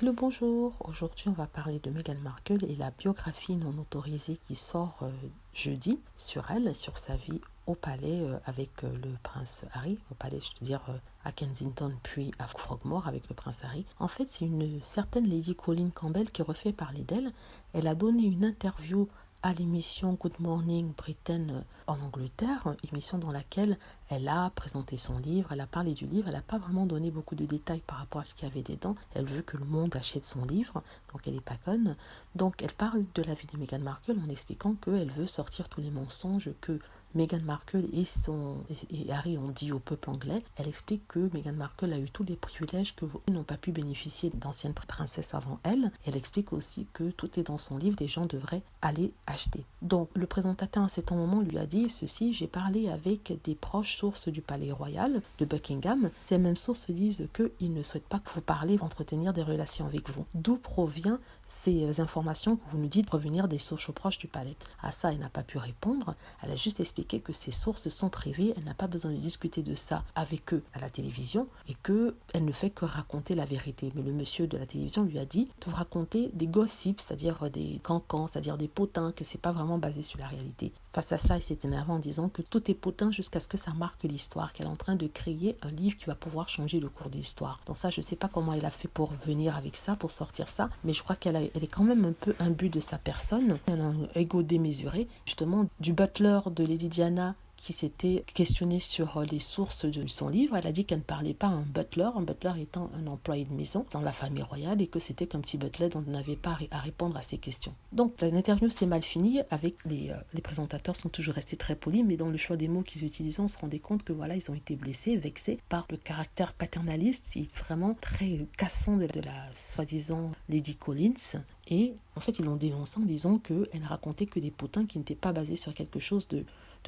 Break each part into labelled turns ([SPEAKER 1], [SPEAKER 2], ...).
[SPEAKER 1] Le bonjour, aujourd'hui on va parler de Meghan Markle et la biographie non autorisée qui sort jeudi sur elle, sur sa vie au palais avec le prince Harry, au palais je veux dire à Kensington puis à Frogmore avec le prince Harry. En fait c'est une certaine Lady Colleen Campbell qui refait parler d'elle. Elle a donné une interview à l'émission Good Morning Britain en Angleterre, émission dans laquelle elle a présenté son livre, elle a parlé du livre, elle n'a pas vraiment donné beaucoup de détails par rapport à ce qu'il y avait dedans. Elle veut que le monde achète son livre, donc elle n'est pas conne. Donc elle parle de la vie de Meghan Markle en expliquant qu'elle veut sortir tous les mensonges que Meghan Markle et Harry ont dit au peuple anglais. Elle explique que Meghan Markle a eu tous les privilèges que n'ont pas pu bénéficier d'anciennes princesses avant elle. Elle explique aussi que tout est dans son livre, les gens devraient aller acheter. Donc le présentateur à cet moment lui a dit ceci: j'ai parlé avec des proches sources du palais royal de Buckingham. Ces mêmes sources disent qu'ils ne souhaitent pas que vous parlez, entretenir des relations avec vous. D'où provient ces informations que vous nous dites provenir des sources proches du palais? À ça, elle n'a pas pu répondre. Elle a juste expliqué que ces sources sont privées. Elle n'a pas besoin de discuter de ça avec eux à la télévision et qu'elle ne fait que raconter la vérité. Mais le monsieur de la télévision lui a dit de vous raconter des gossips, c'est-à-dire des cancans, c'est-à-dire des potins, que c'est pas vraiment basé sur la réalité. Face à cela, il s'est énervé en disant que tout est potin jusqu'à ce que ça marque l'histoire, qu'elle est en train de créer un livre qui va pouvoir changer le cours de l'histoire. Donc ça, je sais pas comment elle a fait pour venir avec ça, pour sortir ça, mais je crois qu'elle est quand même un peu imbue de sa personne. Elle a un ego démesuré. Justement, du butler de Lady Diana qui s'était questionné sur les sources de son livre, elle a dit qu'elle ne parlait pas à un butler étant un employé de maison dans la famille royale et que c'était qu'un petit butler dont on n'avait pas à répondre à ses questions. Donc l'interview s'est mal finie, avec les présentateurs sont toujours restés très polis, mais dans le choix des mots qu'ils utilisaient, on se rendait compte que voilà, ils ont été blessés, vexés par le caractère paternaliste et vraiment très cassant de la soi-disant Lady Collins. Et en fait, ils l'ont dénoncé en disant qu'elle racontait que des potins qui n'étaient pas basés sur quelque chose de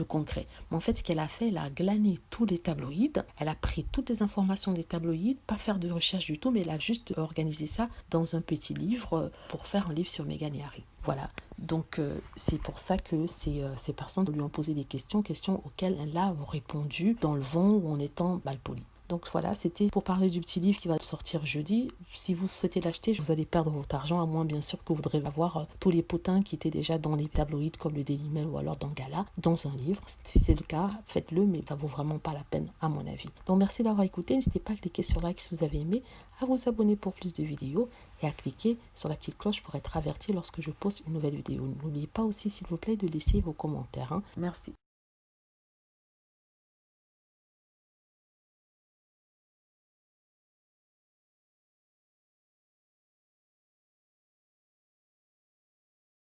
[SPEAKER 1] concret. Mais en fait, ce qu'elle a fait, elle a glané tous les tabloïds, elle a pris toutes les informations des tabloïds, pas faire de recherche du tout, mais elle a juste organisé ça dans un petit livre pour faire un livre sur Meghan et Harry. Voilà, donc c'est pour ça que ces personnes lui ont posé des questions auxquelles elle a répondu dans le vent ou en étant mal polie. Donc voilà, c'était pour parler du petit livre qui va sortir jeudi. Si vous souhaitez l'acheter, vous allez perdre votre argent, à moins bien sûr que vous voudrez avoir tous les potins qui étaient déjà dans les tabloïds comme le Daily Mail ou alors dans Gala, dans un livre. Si c'est le cas, faites-le, mais ça vaut vraiment pas la peine à mon avis. Donc merci d'avoir écouté, n'hésitez pas à cliquer sur like si vous avez aimé, à vous abonner pour plus de vidéos et à cliquer sur la petite cloche pour être averti lorsque je poste une nouvelle vidéo. N'oubliez pas aussi s'il vous plaît de laisser vos commentaires. Merci.